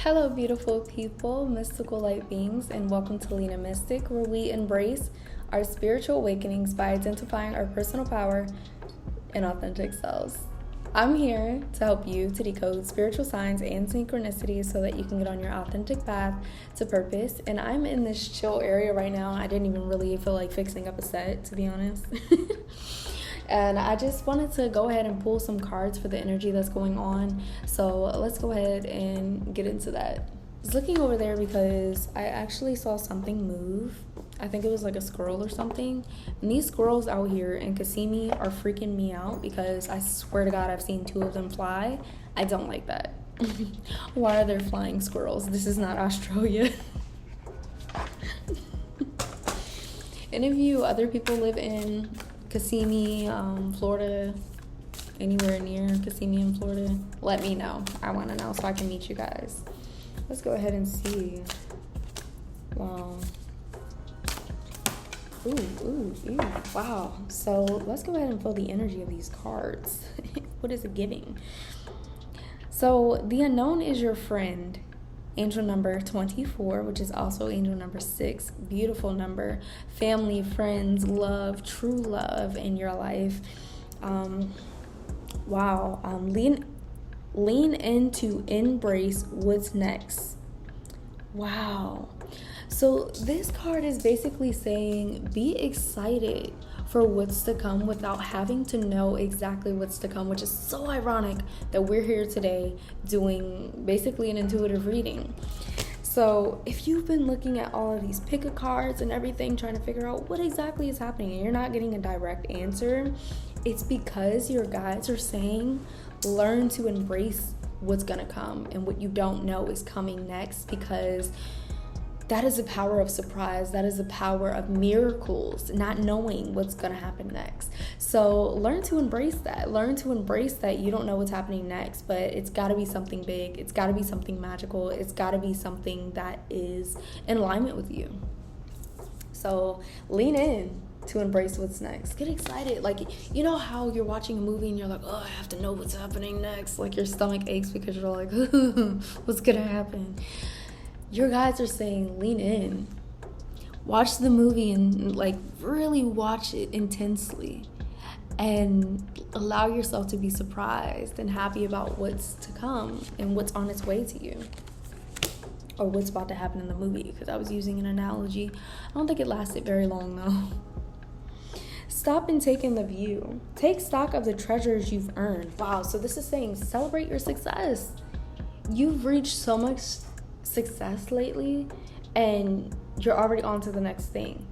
Hello, beautiful people, mystical light beings, and welcome to Lena Mystic, where we embrace our spiritual awakenings by identifying our personal power and authentic selves. I'm here to help you to decode spiritual signs and synchronicities so that you can get on your authentic path to purpose. And I'm in this chill area right now. I didn't even really feel like fixing up a set, to be honest. And I just wanted to go ahead and pull some cards for the energy that's going on. So let's go ahead and get into that. I was looking over there because I actually saw something move. I think it was like a squirrel or something. And these squirrels out here in Kissimmee are freaking me out because I swear to God I've seen 2 of them fly. I don't like that. Why are there flying squirrels? This is not Australia. And if you other people live in Kissimmee, Florida, anywhere near Kissimmee in Florida, let me know. I want to know so I can meet you guys. Let's go ahead and see. Wow. Ooh. Wow. So let's go ahead and feel the energy of these cards. What is it giving? So the unknown is your friend. Angel number 24, which is also angel number 6. Beautiful number. Family, friends, love, true love in your life. Wow. Lean in to embrace what's next. Wow. So this card is basically saying be excited for what's to come without having to know exactly what's to come, which is so ironic that we're here today doing basically an intuitive reading. So if you've been looking at all of these pick-a cards and everything, trying to figure out what exactly is happening, and you're not getting a direct answer, it's because your guides are saying learn to embrace what's gonna come and what you don't know is coming next, because that is the power of surprise. That is the power of miracles, not knowing what's going to happen next. So learn to embrace that. Learn to embrace that you don't know what's happening next, but it's got to be something big. It's got to be something magical. It's got to be something that is in alignment with you. So lean in to embrace what's next. Get excited. Like, you know how you're watching a movie and you're like, oh, I have to know what's happening next. Like your stomach aches because you're like, what's going to happen? Your guides are saying lean in. Watch the movie and like really watch it intensely and allow yourself to be surprised and happy about what's to come and what's on its way to you, or what's about to happen in the movie, because I was using an analogy. I don't think it lasted very long though. Stop and take in the view. Take stock of the treasures you've earned. Wow, so this is saying celebrate your success. You've reached so much success lately and you're already on to the next thing,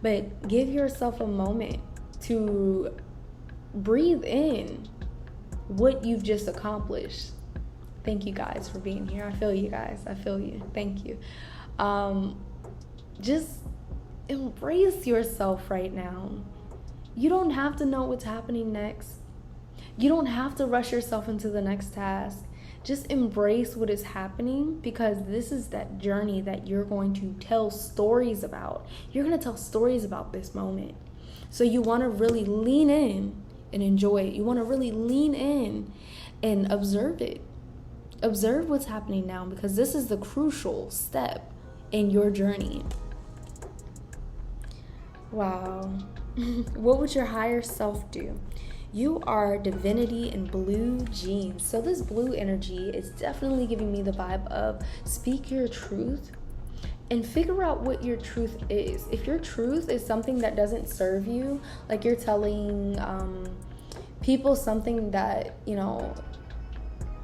but give yourself a moment to breathe in what you've just accomplished. Thank you guys for being here. I feel you guys. I feel you. Thank you. Just embrace yourself right now. You don't have to know what's happening next. You don't have to rush yourself into the next task. Just embrace what is happening, because this is that journey that you're going to tell stories about. You're going to tell stories about this moment. So you want to really lean in and enjoy it. You want to really lean in and observe it. Observe what's happening now, because this is the crucial step in your journey. Wow. What would your higher self do? You are divinity in blue jeans. So this blue energy is definitely giving me the vibe of speak your truth and figure out what your truth is. If your truth is something that doesn't serve you, like you're telling people something that,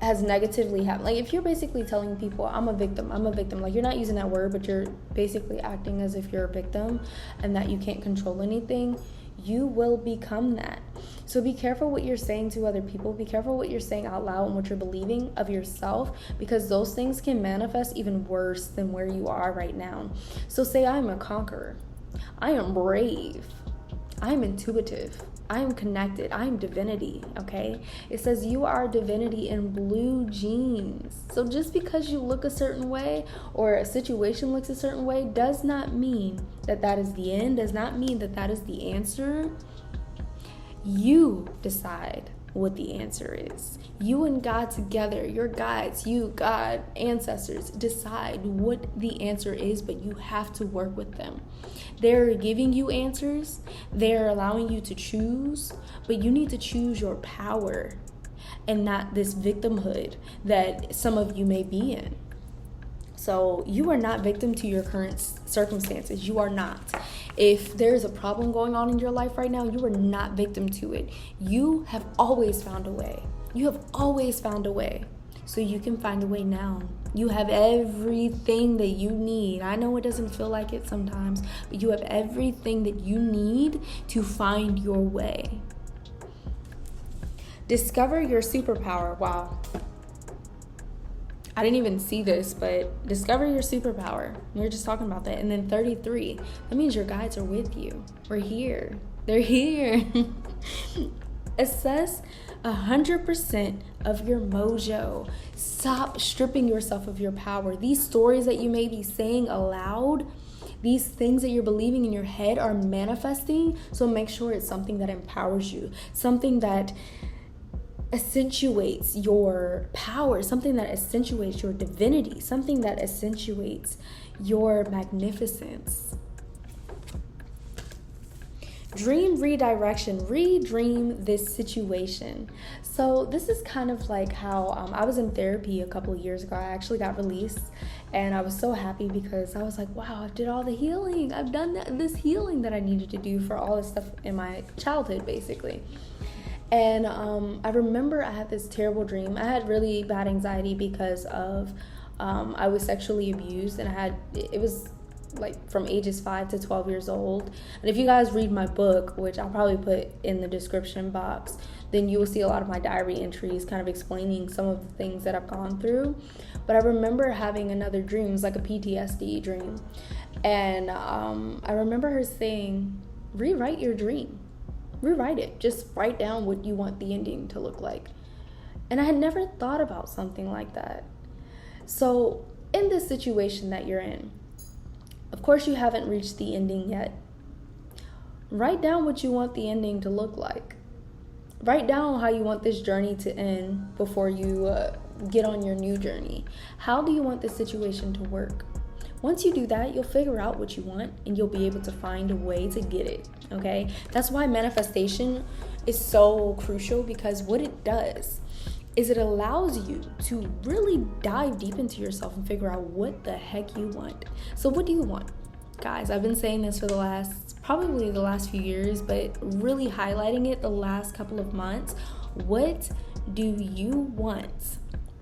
has negatively happened. Like if you're basically telling people, I'm a victim. Like you're not using that word, but you're basically acting as if you're a victim and that you can't control anything. You will become that. So be careful what you're saying to other people. Be careful what you're saying out loud and what you're believing of yourself, because those things can manifest even worse than where you are right now. So say I'm a conqueror. I am brave. I am intuitive. I am connected. I am divinity, okay? It says you are divinity in blue jeans. So just because you look a certain way or a situation looks a certain way does not mean that that is the end, does not mean that that is the answer. You decide what the answer is. You and God together, your guides, you, God, ancestors, decide what the answer is, but you have to work with them. They're giving you answers. They're allowing you to choose, but you need to choose your power and not this victimhood that some of you may be in. So you are not victim to your current circumstances. You are not. If there's a problem going on in your life right now, you are not victim to it. You have always found a way. You have always found a way. So you can find a way now. You have everything that you need. I know it doesn't feel like it sometimes, but you have everything that you need to find your way. Discover your superpower. Wow. I didn't even see this, but discover your superpower. We were just talking about that. And then 33, that means your guides are with you. We're here. They're here. Assess 100% of your mojo. Stop stripping yourself of your power. These stories that you may be saying aloud, these things that you're believing in your head are manifesting. So make sure it's something that empowers you, something that accentuates your power, something that accentuates your divinity, something that accentuates your magnificence. Dream redirection. Redream this situation. So this is kind of like how I was in therapy a couple of years ago. I actually got released, and I was so happy because I was like, wow, I did all the healing. I've done this healing that I needed to do for all this stuff in my childhood, basically. And I remember I had this terrible dream. I had really bad anxiety because of I was sexually abused, and it was like from ages 5 to 12 years old. And if you guys read my book, which I'll probably put in the description box, then you will see a lot of my diary entries kind of explaining some of the things that I've gone through. But I remember having another dream. It was like a PTSD dream. And I remember her saying, rewrite your dream. Rewrite it. Just write down what you want the ending to look like. And I had never thought about something like that. So in this situation that you're in, of course you haven't reached the ending yet. Write down what you want the ending to look like. Write down how you want this journey to end before you get on your new journey. How do you want this situation to work? Once you do that, you'll figure out what you want, and you'll be able to find a way to get it, okay? That's why manifestation is so crucial, because what it does is it allows you to really dive deep into yourself and figure out what the heck you want. So what do you want? Guys, I've been saying this for probably the last few years, but really highlighting it the last couple of months. What do you want?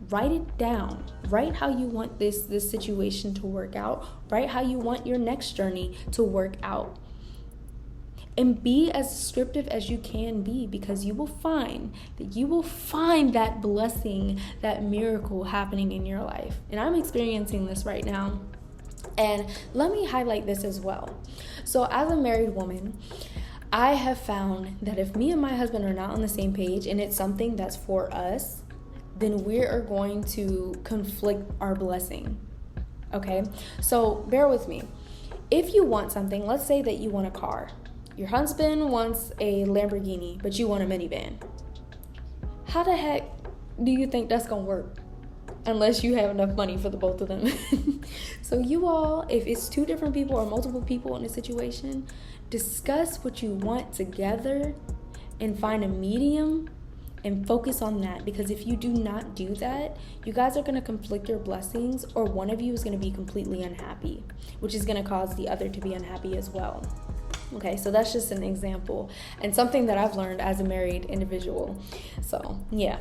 Write it down. Write how you want this situation to work out. Write how you want your next journey to work out. And be as descriptive as you can be, because you will find that blessing, that miracle happening in your life. And I'm experiencing this right now. And let me highlight this as well. So as a married woman, I have found that if me and my husband are not on the same page and it's something that's for us, then we are going to conflict our blessing. Okay? So bear with me. If you want something, let's say that you want a car. Your husband wants a Lamborghini, but you want a minivan. How the heck do you think that's gonna work? Unless you have enough money for the both of them. So you all, if it's two different people or multiple people in a situation, discuss what you want together and find a medium and focus on that. Because if you do not do that, you guys are going to conflict your blessings, or one of you is going to be completely unhappy, which is going to cause the other to be unhappy as well. Okay, so that's just an example and something that I've learned as a married individual. So, yeah.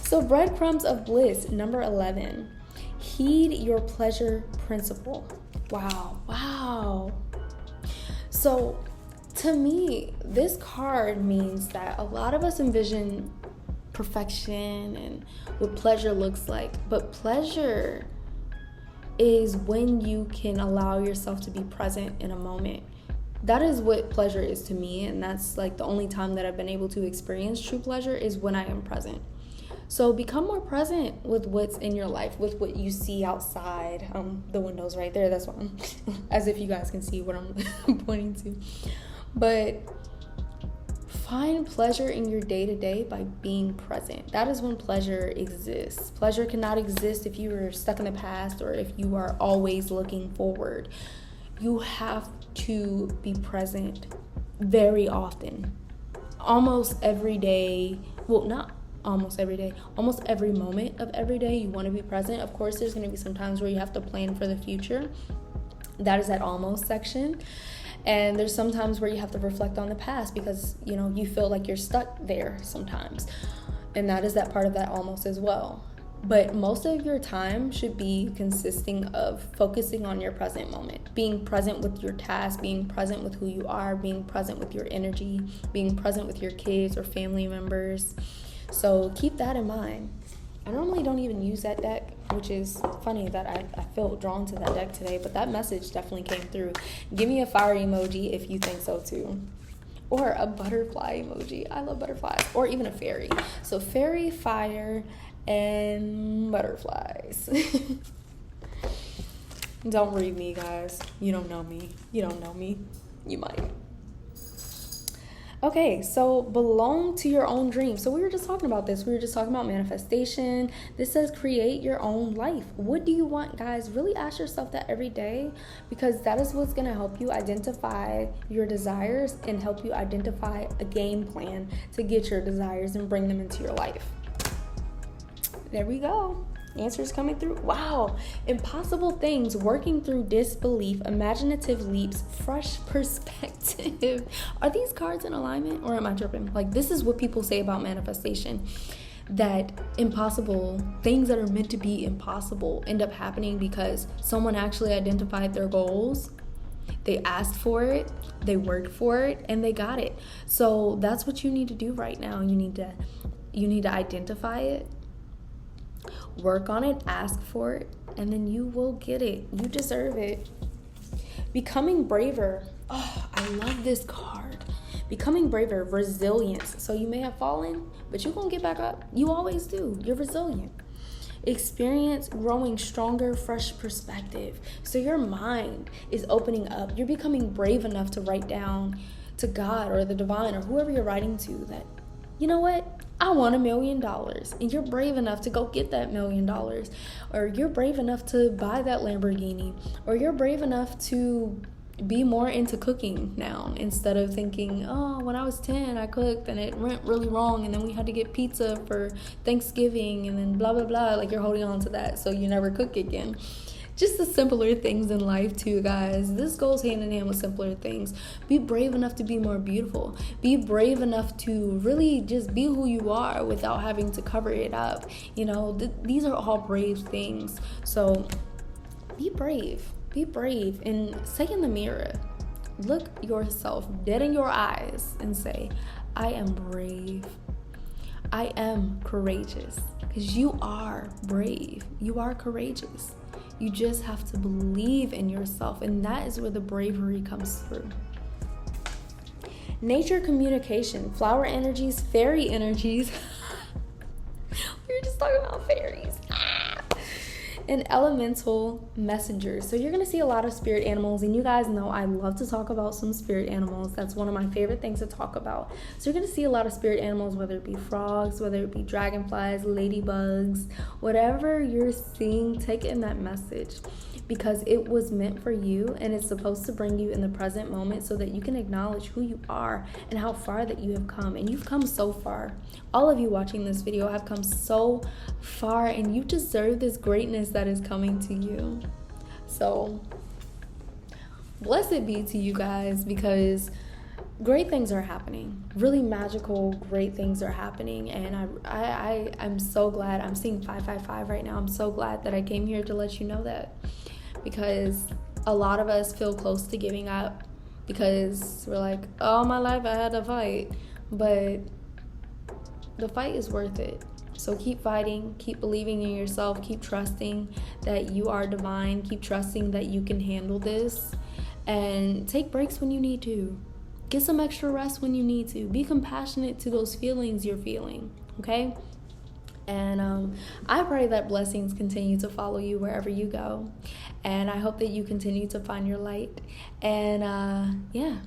So, breadcrumbs of bliss, number 11. Heed your pleasure principle. Wow. So, to me, this card means that a lot of us envision perfection and what pleasure looks like. But pleasure is when you can allow yourself to be present in a moment. That is what pleasure is to me, and that's like the only time that I've been able to experience true pleasure is when I am present. So become more present with what's in your life, with what you see outside. The window's right there. That's why I'm as if you guys can see what I'm pointing to. But Find pleasure in your day-to-day by being present. That is when pleasure exists. Pleasure cannot exist if you are stuck in the past or if you are always looking forward. You have to be present very often. Almost every day, well, not almost every day, almost every moment of every day you want to be present. Of course, there's going to be some times where you have to plan for the future. That is that almost section. And there's some times where you have to reflect on the past because, you feel like you're stuck there sometimes. And that is that part of that almost as well. But most of your time should be consisting of focusing on your present moment, being present with your task, being present with who you are, being present with your energy, being present with your kids or family members. So keep that in mind. I normally don't even use that deck, which is funny that I feel drawn to that deck today, but that message definitely came through. Give me a fire emoji if you think so too. Or a butterfly emoji. I love butterflies. Or even a fairy. So fairy, fire, and butterflies. Don't read me, guys. You don't know me. You don't know me. You might. Okay, so belong to your own dream. So we were just talking about this. We were just talking about manifestation. This says create your own life. What do you want, guys? Really ask yourself that every day, because that is what's going to help you identify your desires and help you identify a game plan to get your desires and bring them into your life. There we go. Answers coming through. Wow. Impossible things, working through disbelief, imaginative leaps, fresh perspective. Are these cards in alignment or am I tripping? Like, this is what people say about manifestation, that impossible things that are meant to be impossible end up happening because someone actually identified their goals. They asked for it, they worked for it, and they got it. So that's what you need to do right now. You need to identify it, work on it, ask for it, and then you will get it. You deserve it. Becoming braver. Oh, I love this card. Becoming braver, resilience. So you may have fallen, but you're going to get back up. You always do. You're resilient. Experience growing stronger, fresh perspective. So your mind is opening up. You're becoming brave enough to write down to God or the divine or whoever you're writing to that, you know what? I want $1 million. And you're brave enough to go get that $1 million. Or you're brave enough to buy that Lamborghini. Or you're brave enough to be more into cooking now, instead of thinking, oh, when I was 10 I cooked and it went really wrong and then we had to get pizza for Thanksgiving and then blah blah blah. Like, you're holding on to that so you never cook again. Just the simpler things in life too, guys. This goes hand in hand with simpler things. Be brave enough to be more beautiful. Be brave enough to really just be who you are without having to cover it up. These are all brave things. So be brave. Be brave and say in the mirror, look yourself dead in your eyes and say, I am brave. I am courageous. Because you are brave. You are courageous. You just have to believe in yourself, and that is where the bravery comes through. Nature communication, flower energies, fairy energies. We were just talking about fairies. And elemental messengers. So you're going to see a lot of spirit animals, and you guys know I love to talk about some spirit animals. That's one of my favorite things to talk about. So you're going to see a lot of spirit animals, whether it be frogs, whether it be dragonflies, ladybugs, whatever you're seeing, take in that message, because it was meant for you, and it's supposed to bring you in the present moment so that you can acknowledge who you are and how far that you have come. And you've come so far. All of you watching this video have come so far, and you deserve this greatness that is coming to you. So blessed be to you guys, because great things are happening. Really magical, great things are happening. And I'm so glad. I'm seeing 555 right now. I'm so glad that I came here to let you know that, because a lot of us feel close to giving up because we're like, all my life I had to fight. But the fight is worth it. So keep fighting, keep believing in yourself, keep trusting that you are divine, keep trusting that you can handle this, and take breaks when you need to. Get some extra rest when you need to. Be compassionate to those feelings you're feeling, okay? And I pray that blessings continue to follow you wherever you go. And I hope that you continue to find your light. And yeah,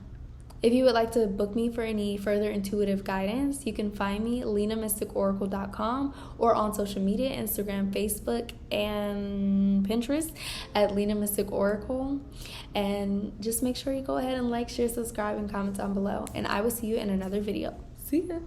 If you would like to book me for any further intuitive guidance, you can find me LenaMysticOracle.com or on social media, Instagram, Facebook, and Pinterest at Lena Mystic Oracle. And just make sure you go ahead and like, share, subscribe, and comment down below. And I will see you in another video. See ya.